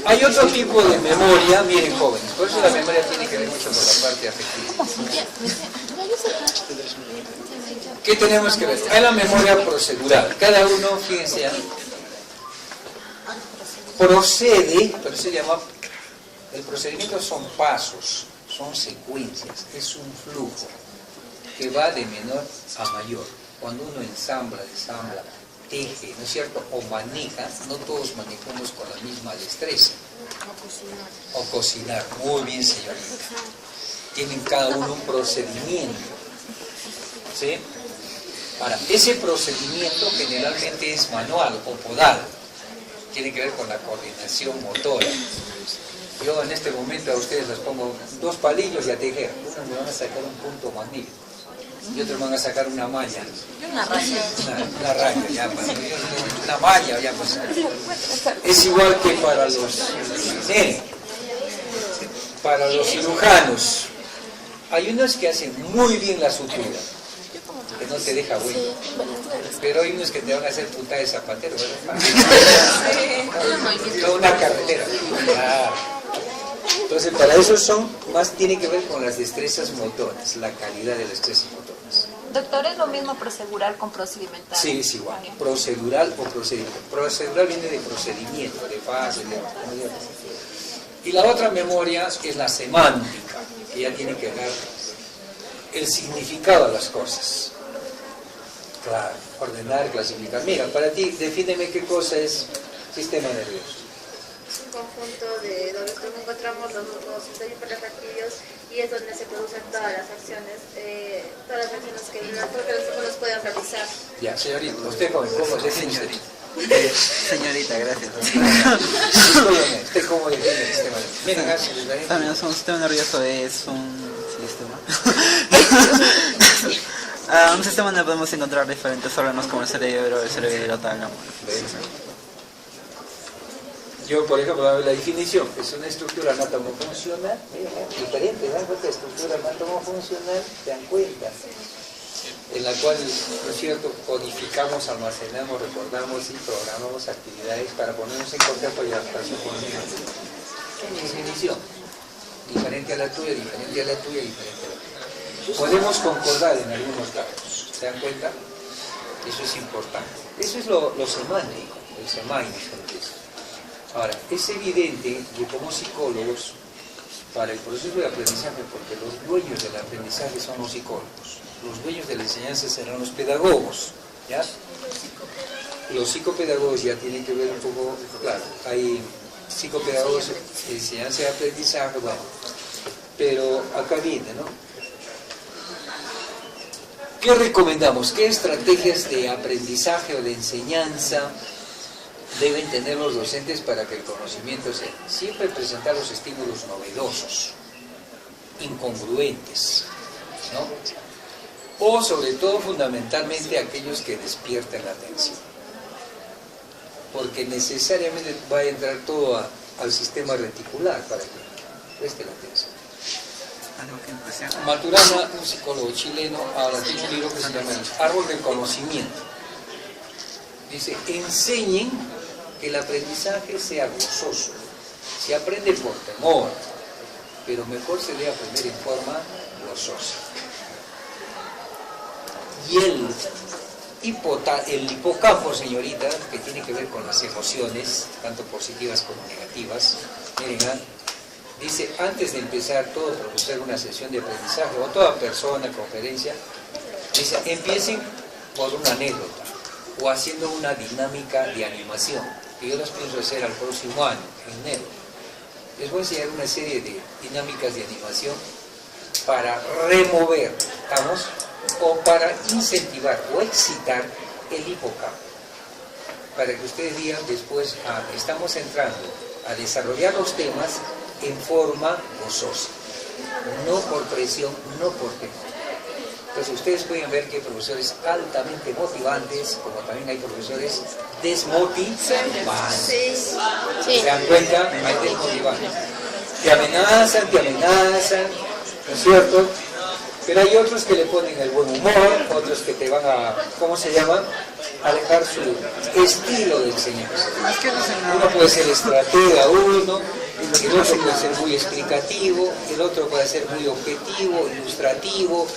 hay otro tipo de memoria, miren jóvenes, por eso la memoria tiene que ver mucho con la parte afectiva. ¿Qué tenemos que ver? Hay la memoria procedural. Cada uno, fíjense, procede, pero se llama, el procedimiento son pasos, son secuencias, es un flujo que va de menor a mayor. Cuando uno ensambla, desambla, teje, ¿no es cierto? O maneja, no todos manejamos con la misma destreza. O cocinar, muy bien señorita. Tienen cada uno un procedimiento. ¿Sí? Ahora, ese procedimiento generalmente es manual o podal. Tiene que ver con la coordinación motora. Yo en este momento a ustedes les pongo 2 palillos y a tejer. Unos me van a sacar un punto magnífico y otros van a sacar una malla. Una raya. Una raya, ya pasa. Una malla, ya pasa. Es igual que para los cirujanos. Hay unos que hacen muy bien la sutura, que no te deja huella. Pero hay unos que te van a hacer punta de zapatero, ¿verdad? Toda una carretera. Entonces, para eso tiene que ver con las destrezas motoras, la calidad de las destrezas motoras. Doctor, ¿es lo mismo procedural con procedimental? Sí, es igual. Procedural o procedimiento. Procedural viene de procedimiento, de fase, y la otra memoria es la semántica, que ya tiene que ver el significado de las cosas. Claro, ordenar, clasificar. Mira, para ti, defíneme qué cosa es sistema nervioso. Es un conjunto de donde encontramos los sistemas hiperreactivos y es donde se producen todas las acciones que los humanos pueden realizar. Ya, señorita, usted joven, ¿cómo define usted? Señorita, gracias. ¿Usted cómo define el sistema nervioso? Miren, También un sistema nervioso es un sistema. Un sistema donde podemos encontrar diferentes órganos como el cerebro tálamo. Yo, por ejemplo, la definición es una estructura anatomofuncional, diferente, ¿dan cuenta? Estructura anatomofuncional, ¿se dan cuenta? En la cual, ¿no es cierto?, codificamos, almacenamos, recordamos y programamos actividades para ponernos en contacto y adaptación con el medio. Definición. Diferente a la tuya, diferente a la tuya, diferente a la tuya. Podemos concordar en algunos casos, ¿se dan cuenta? Eso es importante. Eso es lo semántico, el semántico. Ahora, es evidente que como psicólogos, para el proceso de aprendizaje, porque los dueños del aprendizaje son los psicólogos, los dueños de la enseñanza serán los pedagogos, ¿ya? Los psicopedagogos ya tienen que ver un poco, claro, hay psicopedagogos de enseñanza y aprendizaje, bueno, pero acá viene, ¿no? ¿Qué recomendamos? ¿Qué estrategias de aprendizaje o de enseñanza deben tener los docentes para que el conocimiento sea? Siempre presentar los estímulos novedosos, incongruentes, ¿no? O sobre todo, fundamentalmente, aquellos que despierten la atención. Porque necesariamente va a entrar todo al sistema reticular para que preste la atención. Maturana, un psicólogo chileno, ahora tiene un libro que se llama El Árbol del Conocimiento. Dice, enseñen que el aprendizaje sea gozoso. Se aprende por temor, pero mejor se debe aprender en forma gozosa. Y el hipocampo, señorita, que tiene que ver con las emociones, tanto positivas como negativas, miren, dice, antes de empezar todo profesor una sesión de aprendizaje, o toda persona, conferencia, dice, empiecen por una anécdota, o haciendo una dinámica de animación, que yo las pienso hacer al próximo año, en enero. Les voy a enseñar una serie de dinámicas de animación para remover, ¿estamos?, o para incentivar o excitar el hipocampo, para que ustedes digan después, estamos entrando a desarrollar los temas en forma gozosa, no por presión, no por temor. Entonces ustedes pueden ver que hay profesores altamente motivantes, como también hay profesores desmotivantes. ¿Se dan cuenta? Hay desmotivantes. Te amenazan, ¿no es cierto? Pero hay otros que le ponen el buen humor, otros que te van a, ¿cómo se llama?, a dejar su estilo de enseñanza. Uno puede ser estratega, el otro puede ser muy explicativo, el otro puede ser muy objetivo, ilustrativo,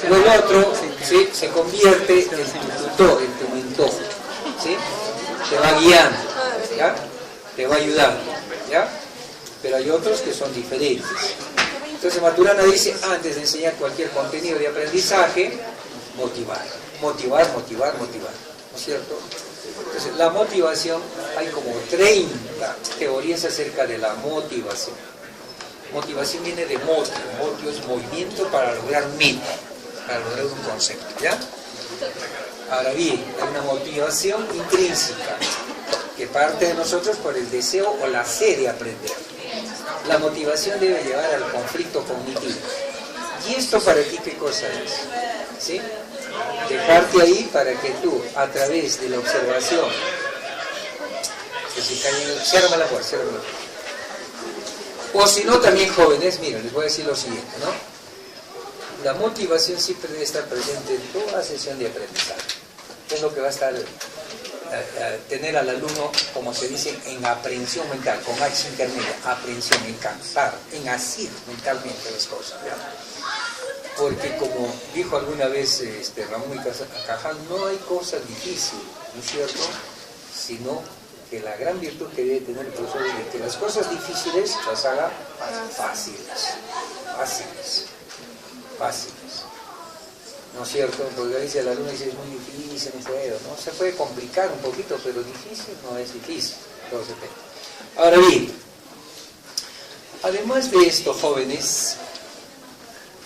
o el otro, ¿sí?, se convierte en tu tutor, en tu mentor, ¿sí?, te va guiando, ¿ya?, te va ayudando, ¿ya? Pero hay otros que son diferentes. Entonces Maturana dice, antes de enseñar cualquier contenido de aprendizaje, motivar, ¿no es cierto? Entonces la motivación, hay como 30 teorías acerca de la motivación. Motivación viene de motio es movimiento para lograr un meta, para lograr un concepto, ¿ya? Ahora bien, hay una motivación intrínseca, que parte de nosotros por el deseo o la sed de aprender. La motivación debe llevar al conflicto cognitivo. ¿Y esto para ti qué cosa es? ¿Sí? Dejarte ahí para que tú, a través de la observación, que se cae, ciérrame la puerta. O si no, también jóvenes, miren, les voy a decir lo siguiente, ¿no? La motivación siempre debe estar presente en toda sesión de aprendizaje. Es lo que va a estar tener al alumno, como se dice, en aprehensión mental, con H intermedia, aprehensión, en captar, en asir mentalmente las cosas, ¿ya? Porque como dijo alguna vez Ramón y Cajal, no hay cosas difíciles, ¿no es cierto?, sino que la gran virtud que debe tener el profesor es de que las cosas difíciles las haga fáciles. ¿No es cierto? Porque dice el alumno, dice, es muy difícil, no puedo, ¿no? Se puede complicar un poquito, pero difícil no es difícil. Todo se puede. Ahora bien, además de esto, jóvenes,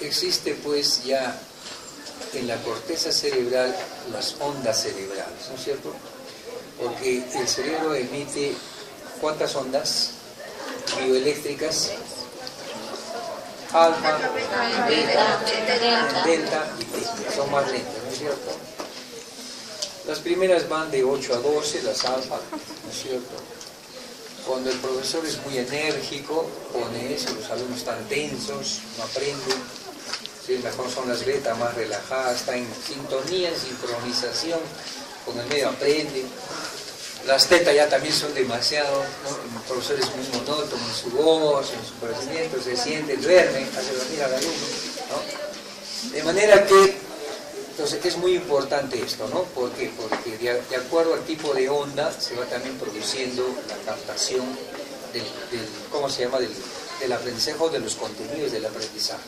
existe pues ya en la corteza cerebral las ondas cerebrales, ¿no es cierto? Porque el cerebro emite, ¿cuántas ondas bioeléctricas? alfa, beta, delta y teta. Son más lentas, ¿no es cierto? Las primeras van de 8 a 12, las alfa, ¿no es cierto? Cuando el profesor es muy enérgico, pone eso, los alumnos están tensos, no aprenden. Sí, mejor son las beta, más relajadas, están en sintonía, en sincronización con el medio, aprenden. Las teta ya también son demasiado, ¿no? El profesor es muy monótono en su voz, en su procedimiento, se siente, duerme, hace dormir al alumno, ¿no? De manera que, entonces es muy importante esto, ¿no? ¿Por qué? Porque de acuerdo al tipo de onda se va también produciendo la captación ¿cómo se llama? Del aprendizaje o de los contenidos del aprendizaje.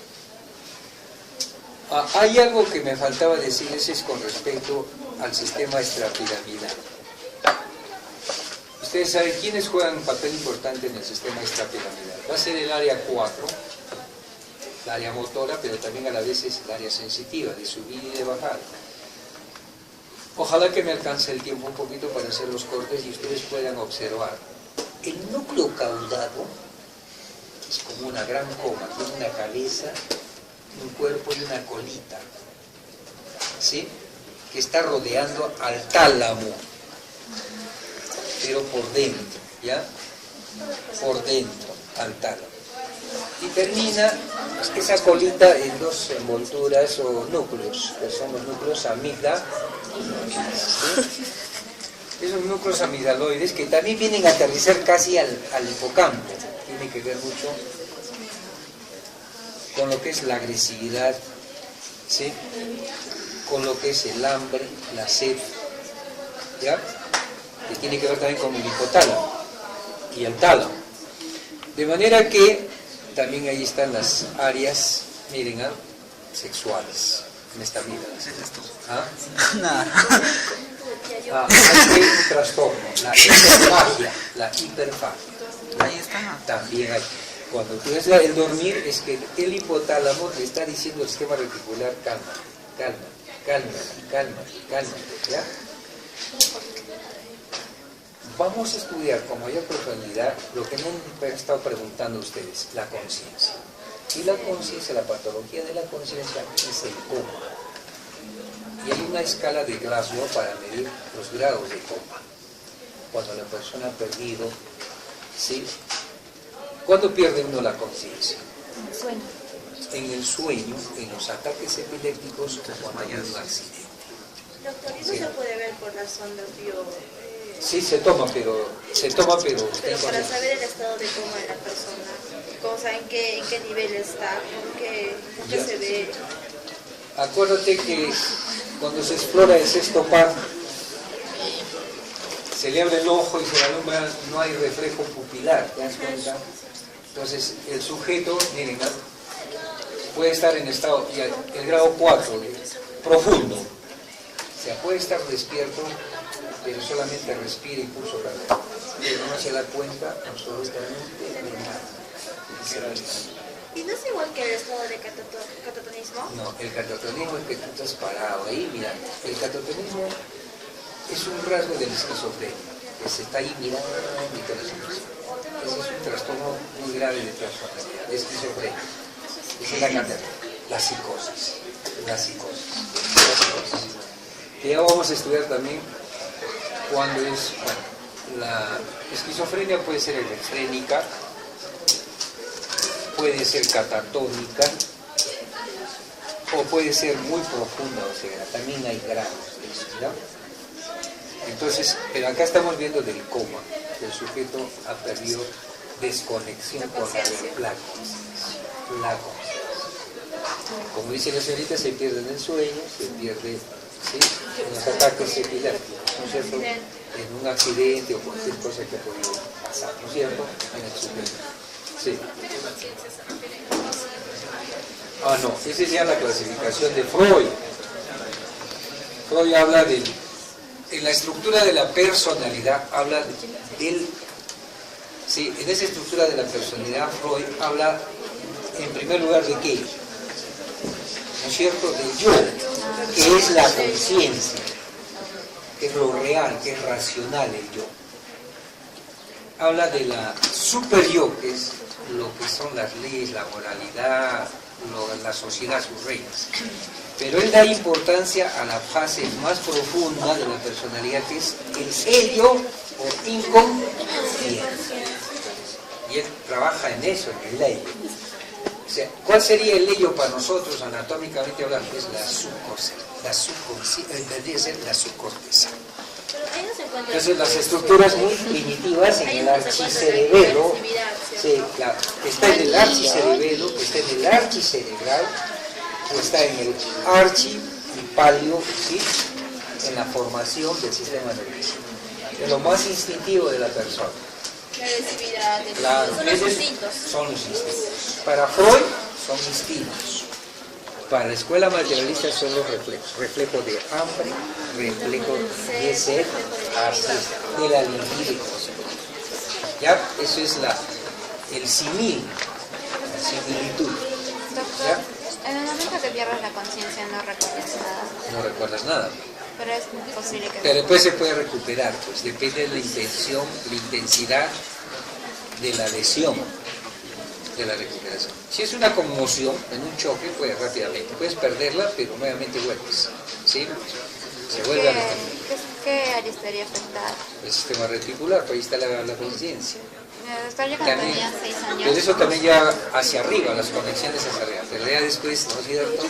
Hay algo que me faltaba decirles, es con respecto al sistema extrapiramidal. Ustedes saben quiénes juegan un papel importante en el sistema extrapiramidal. Va a ser el área 4, el área motora, pero también a la vez es el área sensitiva, de subida y de bajada. Ojalá que me alcance el tiempo un poquito para hacer los cortes y ustedes puedan observar. El núcleo caudado es como una gran coma, tiene una cabeza, un cuerpo y una colita, ¿sí? Que está rodeando al tálamo, pero por dentro, ¿ya? Por dentro, al tálamo. Y termina esa colita en dos envolturas o núcleos, que son los núcleos amígdala, ¿sí? Esos núcleos amigdaloides que también vienen a aterrizar casi al hipocampo, tiene que ver mucho con lo que es la agresividad, ¿sí? Con lo que es el hambre, la sed, ¿ya? Que tiene que ver también con el hipotálamo y el tálamo. De manera que también ahí están las áreas, miren, sexuales en esta vida. ¿Ah? Hay un trastorno, la hiperfagia. Ahí está. También hay. Cuando tú ves el dormir, es que el hipotálamo te está diciendo al sistema reticular, calma, calma, calma, calma, calma, ¿ya? Vamos a estudiar con mayor profundidad lo que me han estado preguntando ustedes, la conciencia. Y la conciencia, la patología de la conciencia es el coma. Y hay una escala de Glasgow para medir los grados de coma. Cuando la persona ha perdido, ¿sí? ¿Cuándo pierde uno la conciencia? En el sueño. En el sueño, en los ataques epilépticos o cuando hay un accidente. Doctor, ¿eso se puede ver por las ondas bio? Sí, se toma, pero Pero para saber el estado de coma de la persona, ¿cómo saben en qué nivel está? ¿Con qué se ve? Acuérdate que cuando se explora el sexto par, se le abre el ojo y se alumbra, no hay reflejo pupilar, ¿te das cuenta? Entonces, el sujeto, miren, puede estar en estado, el grado 4, profundo, o sea, puede estar despierto, pero solamente respira impulso cardíaco, pero no se da cuenta absolutamente de nada. ¿Y no es igual que el estado de catatonismo? No, el catatonismo es que tú estás parado ahí, mira, el catatonismo es un rasgo de la esquizofrenia, que se está ahí mirando y todo eso. Ese es un trastorno muy grave de personalidad, de esquizofrenia. Esa es la catatonia, la psicosis. Que ya vamos a estudiar también cuando es, bueno, la esquizofrenia puede ser esquizofrénica, puede ser catatónica, o puede ser muy profunda, o sea, también hay grados de eso, ¿no? Entonces, pero acá estamos viendo del coma, que el sujeto ha perdido desconexión con la conciencia. Como dice la señorita, se pierde en el sueño, se pierde, ¿sí?, en los ataques epilépticos, ¿no es cierto?, en un accidente o cualquier cosa que ha podido pasar, ¿no es cierto?, en el sujeto. Sí. Ah, no, esa es ya la clasificación de Freud. Freud habla en la estructura de la personalidad, habla del... Sí, en esa estructura de la personalidad, Freud habla en primer lugar de qué, ¿no es cierto?, del yo, que es la conciencia, que es lo real, que es racional el yo. Habla de la super yo, que es lo que son las leyes, la moralidad, la sociedad, sus reglas. Pero él da importancia a la fase más profunda de la personalidad, que es el ello o inconsciente. Y él trabaja en eso, en el ello. O sea, ¿cuál sería el ello para nosotros, anatómicamente hablando? Es la subcorteza, debería ser la subcorteza. Entonces las estructuras muy primitivas en el archicerebelo, sí, claro, está en el archicerebelo, está en el archicerebral, o está en el archipalio, ¿sí? En la formación del sistema nervioso. Es lo más instintivo de la persona. La agresividad, Claro, son los instintos. Son los instintos. Para Freud son instintos. Para la escuela materialista son los reflejos. Reflejo de hambre, reflejo de sed, así, de la libido. ¿Ya? Eso es el simil, la similitud. Doctor, en el momento que pierdas la conciencia no recuerdas nada, No recuerdas nada. pero es muy posible que... Pero después se puede recuperar, pues depende de la intención, la intensidad de la lesión, de la recuperación. Si es una conmoción, en un choque, pues rápidamente. Puedes perderla, pero nuevamente vuelves. ¿Sí? Se vuelve a recuperar. ¿Qué área estaría afectada? El sistema reticular, pues ahí está la conciencia. Doctor, yo cuando También, tenía 6 años... pero eso también ya hacia arriba, las conexiones hacia arriba. Pero ya después, ¿no es cierto?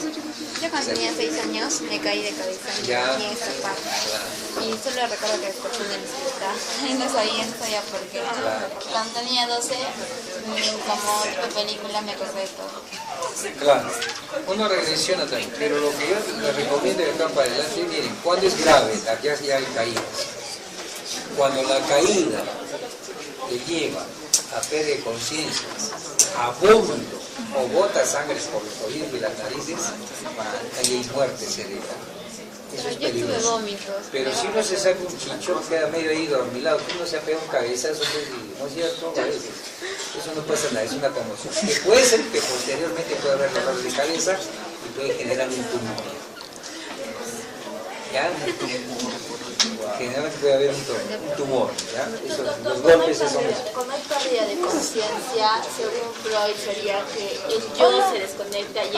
Yo cuando tenía 6 años me caí de cabeza Ya. en esta parte. Claro. Y solo recuerdo que después me necesitaba. Y no sabía por qué. Cuando tenía 12, como en película me acordé de todo. Claro, uno regresiona también, pero lo que yo les recomiendo de acá para adelante, miren, cuando es grave, ya hay caídas. Cuando la caída te lleva a pérdida de conciencia, a vómito o bota sangre por los oídos y las narices, ahí hay muerte cerebral. Eso es Yo tuve peligroso. vómitos. Pero si uno se saca un chicho, queda medio ahí dormilado, que uno se ha pegado un cabezazo, ¿no es cierto? Eso no pasa nada, es una conmoción. Que puede ser que posteriormente pueda haber dolor de cabeza y puede generar un tumor. ¿Ya? Generalmente puede haber un tumor, ¿ya? Eso, los golpes son esos. Cuando hay pérdida de conciencia, según Freud, sería que el yo se desconecta y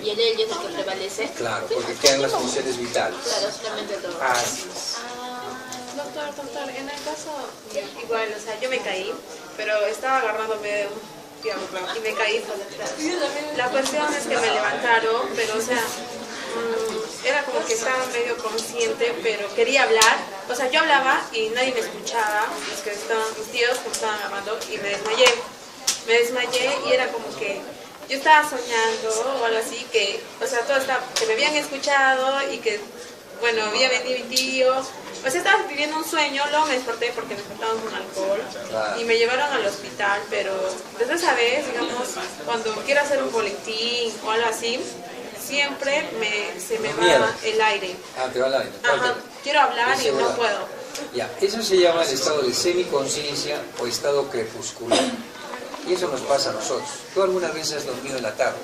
el ello es el que prevalece. Claro, porque quedan las funciones vitales. Claro, solamente todo. Así es. Doctor, en el caso igual, o sea, yo me caí, pero estaba agarrándome de un piano y me caí por detrás. La cuestión es que me levantaron, pero o sea, era como que estaba medio consciente, pero quería hablar. O sea, yo hablaba y nadie me escuchaba, los que estaban, mis tíos me estaban hablando y me desmayé. Me desmayé y era como que yo estaba soñando o algo así, que, o sea, todo estaba, que me habían escuchado y que, bueno, había venido mi tío. O sea, estaba viviendo un sueño, luego me desperté porque me despertaban con alcohol y me llevaron al hospital, pero desde esa vez, digamos, cuando quiero hacer un boletín o algo así, siempre se me va el aire. Ah, te va el aire. Ajá, quiero hablar y no puedo. Ya, eso se llama el estado de semiconciencia o estado crepuscular. Y eso nos pasa a nosotros. ¿Tú alguna vez has dormido en la tarde?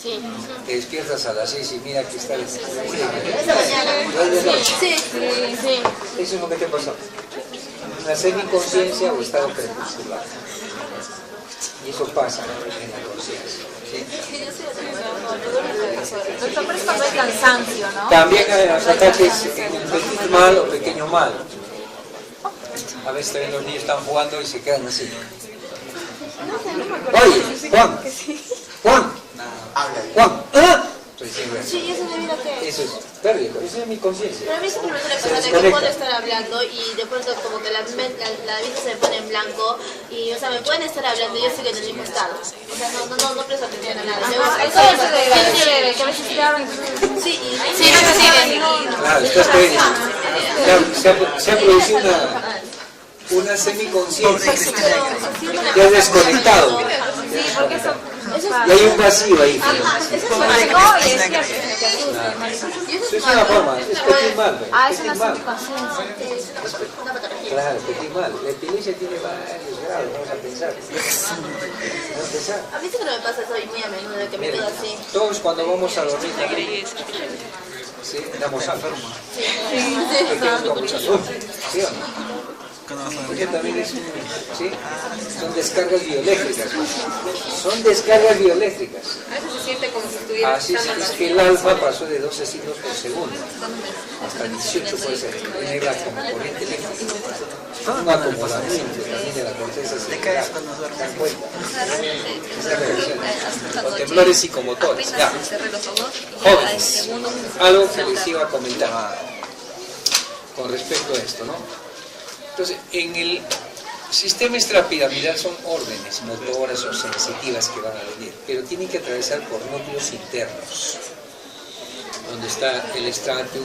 Sí. Te despiertas a las 6 y mira que está el... Esa mañana. Sí, sí. Eso es lo que te pasó. Una semiconsciencia o estado crepuscular. Y eso pasa en la conciencia. ¿Sí? Doctor, pero es cuando hay cansancio, ¿no? También hay los ataques en un petit mal o pequeño mal. A veces también los niños están jugando y se quedan así. Oye, Juan, Juan, ¿ah? Sí, eso debido a que... Eso es pérdida, eso es mi conciencia. Pero a mí simplemente me pasa de que puedo estar hablando y de pronto como que la vista se me pone en blanco y, o sea, me pueden estar hablando y yo sigo en el mismo estado. O sea, no presto atención a nada. Hay cosas que a veces te hablan. Sí, Claro, estás perdido. Se ha producido una semiconciencia. Te has desconectado. Sí, porque eso... Y hay un vacío ahí. eso Es una forma, es petit mal. Ah, es una Petit mal. semiconciencia. Claro, petit mal. La epilepsia tiene varios grados, vamos a pensar. Vamos a pensar. A mí sí que no me pasa eso y muy a menudo de que me quedo así. Todos cuando vamos a dormir, ¿sí? Damos alfa. Pequeñas convulsiones. ¿Sí o no? Porque también es ¿sí? Son descargas bioeléctricas. Son descargas bioeléctricas. A veces se siente como si estuviera Así es que el alfa pasó de 12 ciclos por segundo hasta 18 puede ser. Genera como corriente eléctrica. Un acomodamiento también de la corteza cerebral. ¿Se dan cuenta? Esa reacción. Los temblores psicomotores. Ya. Jóvenes, algo que les iba a comentar con respecto a esto, ¿no? Entonces, en el sistema extrapiramidal son órdenes motoras o sensitivas que van a venir, pero tienen que atravesar por núcleos internos, donde está el estratum,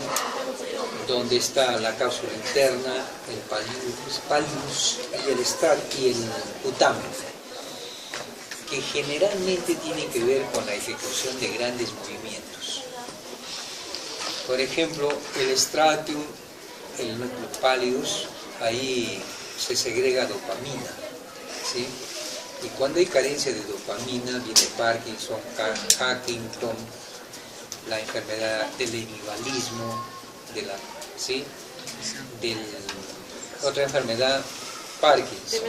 donde está la cápsula interna, el pallius y el putamen, que generalmente tienen que ver con la ejecución de grandes movimientos. Por ejemplo, el estratum, el núcleo pallidus, ahí se segrega dopamina, ¿sí? Y cuando hay carencia de dopamina viene Parkinson, Huntington, la enfermedad del inhibalismo, ¿sí? Otra enfermedad, Parkinson.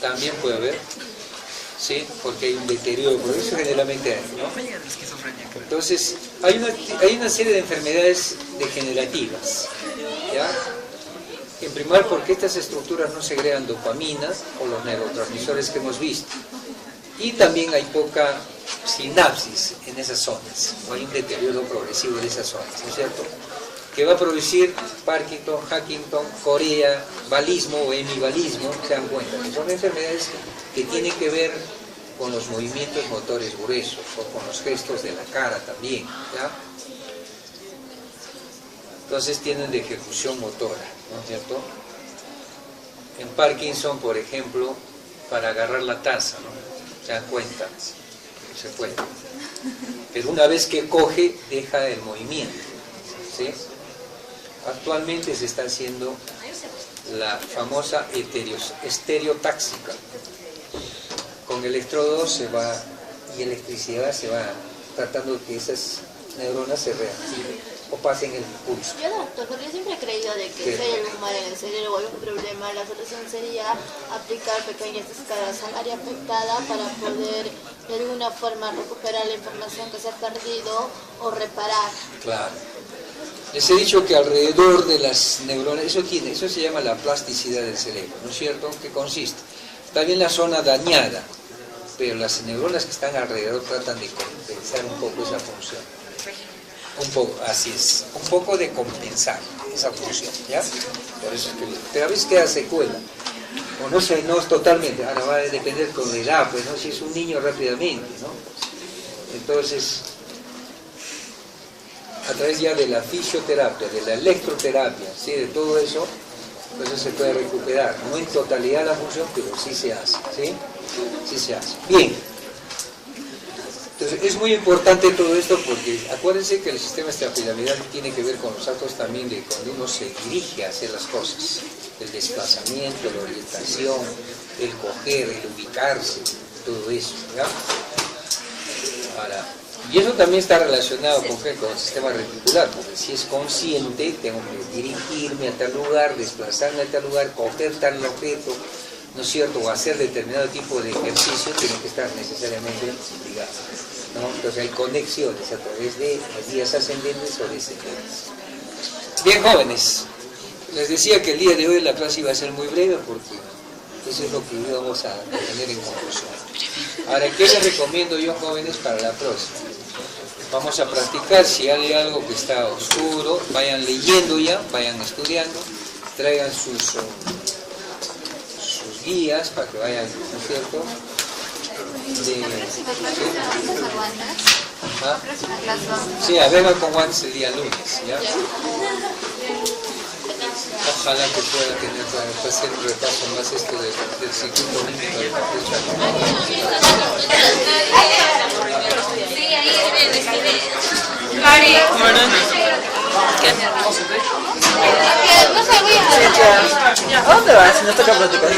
También puede haber, ¿sí? Porque hay un deterioro, por eso generalmente hay, ¿no? Entonces, hay una serie de enfermedades degenerativas, ¿ya? En primer lugar, porque estas estructuras no segregan dopamina o los neurotransmisores que hemos visto. Y también hay poca sinapsis en esas zonas, o hay un deterioro progresivo de esas zonas, ¿no es cierto? Que va a producir Parkinson, Huntington, Corea, balismo o hemibalismo, se dan cuenta, que son enfermedades que tienen que ver con los movimientos motores gruesos o con los gestos de la cara también, ¿ya? Entonces tienen de ejecución motora, ¿no es cierto? En Parkinson, por ejemplo, para agarrar la taza, ¿no? Se dan cuenta, se puede. Pero una vez que coge, deja el movimiento, ¿sí? Actualmente se está haciendo la famosa estereotáxica. Con electrodos se va, y electricidad se va tratando de que esas neuronas se reactiven o pasen el impulso. Yo, doctor, porque yo siempre he creído de que si hay algún mal en el cerebro o algún problema, la solución sería aplicar pequeñas descargas al área afectada para poder de alguna forma recuperar la información que se ha perdido o reparar. Claro. Les he dicho que alrededor de las neuronas, eso se llama la plasticidad del cerebro, ¿no es cierto? ¿Qué consiste? Está bien la zona dañada, pero las neuronas que están alrededor tratan de compensar un poco esa función. Un poco, así es, un poco de compensar esa función, ¿ya? Por eso es que, pero a veces queda secuela, o no sé, no es totalmente, ahora va a depender con la edad, pues, ¿no? Si es un niño rápidamente, ¿no? Entonces, a través ya de la fisioterapia, de la electroterapia, ¿sí? De todo eso, pues se puede recuperar, no en totalidad la función, pero sí se hace, ¿sí? Sí se hace. Bien. Entonces, es muy importante todo esto porque acuérdense que el sistema extrapiramidal tiene que ver con los actos también de cuando uno se dirige a hacer las cosas, el desplazamiento, la orientación, el coger, el ubicarse, todo eso, ¿ya? Ahora, y eso también está relacionado con el sistema reticular, porque si es consciente, tengo que dirigirme a tal lugar, desplazarme a tal lugar, coger tal objeto, ¿no es cierto? O hacer determinado tipo de ejercicio, tiene que estar necesariamente ligado, ¿no? Entonces hay conexiones a través de las vías ascendentes o descendentes. Bien, jóvenes, les decía que el día de hoy la clase iba a ser muy breve porque eso es lo que íbamos a tener en conclusión. Ahora, ¿qué les recomiendo yo, jóvenes, para la próxima? Vamos a practicar, si hay algo que está oscuro, vayan leyendo ya, vayan estudiando, traigan sus guías para que vayan, ¿no es cierto? ¿Ah? Sí, a ver con guantes el día lunes, ¿ya? Ojalá que pueda tener para hacer un repaso más esto del circuito olímpico de ¿A dónde vas? Si no toca platicar.